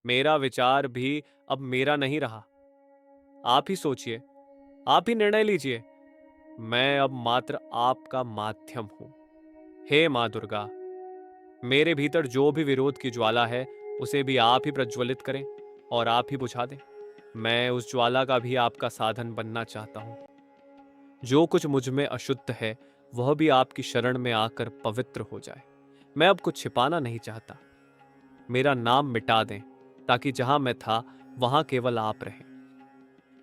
मेरा विचार भी अब मेरा नहीं रहा। आप ही सोचिए, आप ही निर्णय लीजिए। मैं अब मात्र आपका माध्यम हूं। हे मां दुर्गा, मेरे भीतर जो भी विरोध की ज्वाला है, उसे भी आप ही प्रज्वलित करें और आप ही बुझा दें। मैं उस ज्वाला का भी आपका साधन बनना चाहता हूं। जो कुछ मुझ में अशुद्ध है, वह भी आपकी शरण में आकर पवित्र हो जाए। मैं अब कुछ छिपाना नहीं चाहता। मेरा नाम मिटा दें, ताकि जहां मैं था, वहां केवल आप रहें।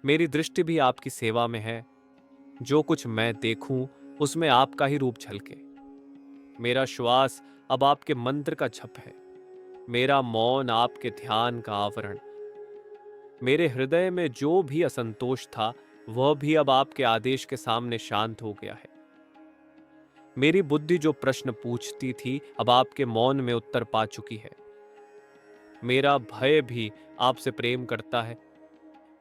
मेरी दृष्टि भी आपकी सेवा में है। जो कुछ मैं देखूं, उसमें आपका ही रूप झलके। मेरा श्वास अब आपके मंत्र का जप है। मेरा मौन आपके ध्यान का आवरण। मेरे हृदय में जो भी असंतोष था, वह भी अब आपके आदेश के सामने शांत हो गया है। मेरी बुद्धि जो प्रश्न पूछती थी, अब आपके मौन में उत्तर पा चुकी है। मेरा भय भी आपसे प्रेम करता है।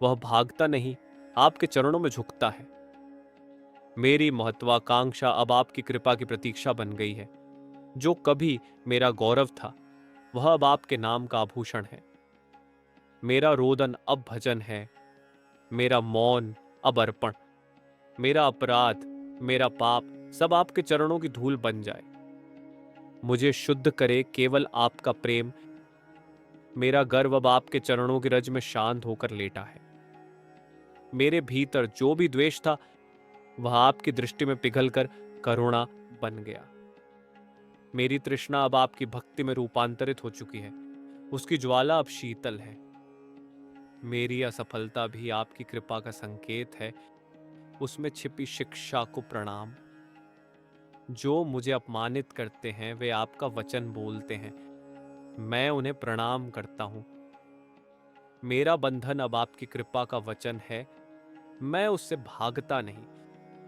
वह भागता नहीं, आपके चरणों में झुकता है। मेरी महत्वाकांक्षा अब आपकी कृपा की प्रतीक्षा बन गई है। जो कभी मेरा गौरव था, वह अब आपके नाम का आभूषण है। मेरा रोदन अब भजन है। मेरा मौन अब अर्पण। मेरा अपराध, मेरा पाप, सब आपके चरणों की धूल बन जाए। मुझे शुद्ध करे केवल आपका प्रेम। मेरा गर्व अब आपके चरणों की रज में शांत होकर लेटा है। मेरे भीतर जो भी द्वेष था, वह आपकी दृष्टि में पिघलकर करुणा बन गया। मेरी तृष्णा अब आपकी भक्ति में रूपांतरित हो चुकी है। उसकी ज्वाला अब शीतल है। मेरी असफलता भी आपकी कृपा का संकेत है। उसमें छिपी शिक्षा को प्रणाम। जो मुझे अपमानित करते हैं, वे आपका वचन बोलते हैं। मैं उन्हें प्रणाम करता हूं। मेरा बंधन अब आपकी कृपा का वचन है। मैं उससे भागता नहीं,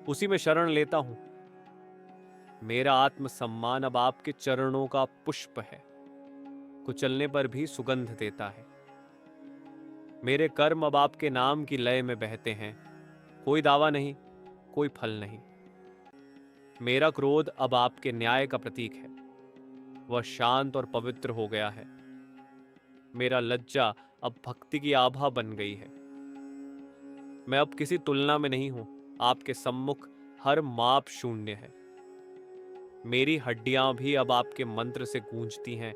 उसी में शरण लेता हूं। मेरा आत्मसम्मान अब आपके चरणों का पुष्प है। कुचलने पर भी सुगंध देता है। मेरे कर्म अब आपके नाम की लय में बहते हैं। कोई दावा नहीं, कोई फल नहीं। मेरा क्रोध अब आपके न्याय का प्रतीक है। वह शांत और पवित्र हो गया है। मेरा लज्जा अब भक्ति की आभा बन गई है। मैं अब किसी तुलना में नहीं हूं। आपके सम्मुख हर माप शून्य है। मेरी हड्डियां भी अब आपके मंत्र से गूंजती हैं।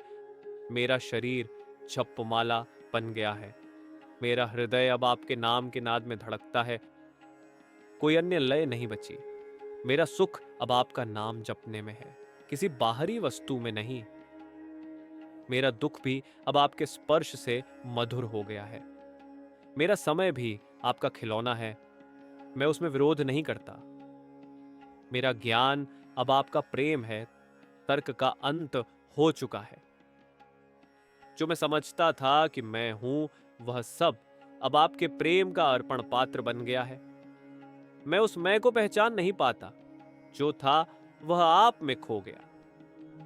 मेरा शरीर जपमाला बन गया है। मेरा हृदय अब आपके नाम के नाद में धड़कता है। कोई अन्य लय नहीं बची। मेरा सुख अब आपका नाम जपने में है, किसी बाहरी वस्तु में नहीं। मेरा दुख भी अब आपके स्पर्श से मधुर हो गया है। मेरा समय भी आपका खिलौना है। मैं उसमें विरोध नहीं करता। मेरा ज्ञान अब आपका प्रेम है। तर्क का अंत हो चुका है। जो मैं समझता था कि मैं हूं, वह सब अब आपके प्रेम का अर्पण पात्र बन गया है। मैं उस मैं को पहचान नहीं पाता। जो था, वह आप में खो गया।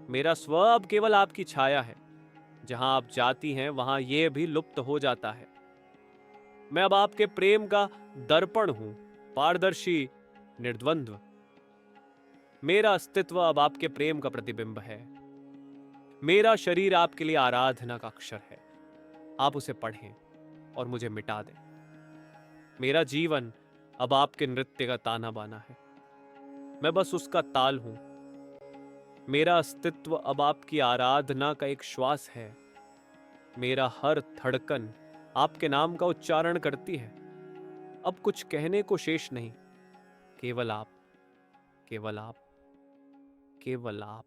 मेरा स्व अब केवल आपकी छाया है। जहां आप जाती हैं, वहां यह भी लुप्त हो जाता है। मैं अब आपके प्रेम का दर्पण हूं, पारदर्शी, निर्द्वंद्व। मेरा अस्तित्व अब आपके प्रेम का प्रतिबिंब है। मेरा शरीर आपके लिए आराधना का अक्षर है। आप उसे पढ़ें और मुझे मिटा दें। मेरा जीवन अब आपके नृत्य का ताना बाना है। मैं बस उसका ताल हूं। मेरा अस्तित्व अब आपकी आराधना का एक श्वास है। मेरा हर धड़कन आपके नाम का उच्चारण करती है। अब कुछ कहने को शेष नहीं। केवल आप, केवल आप, केवल आप।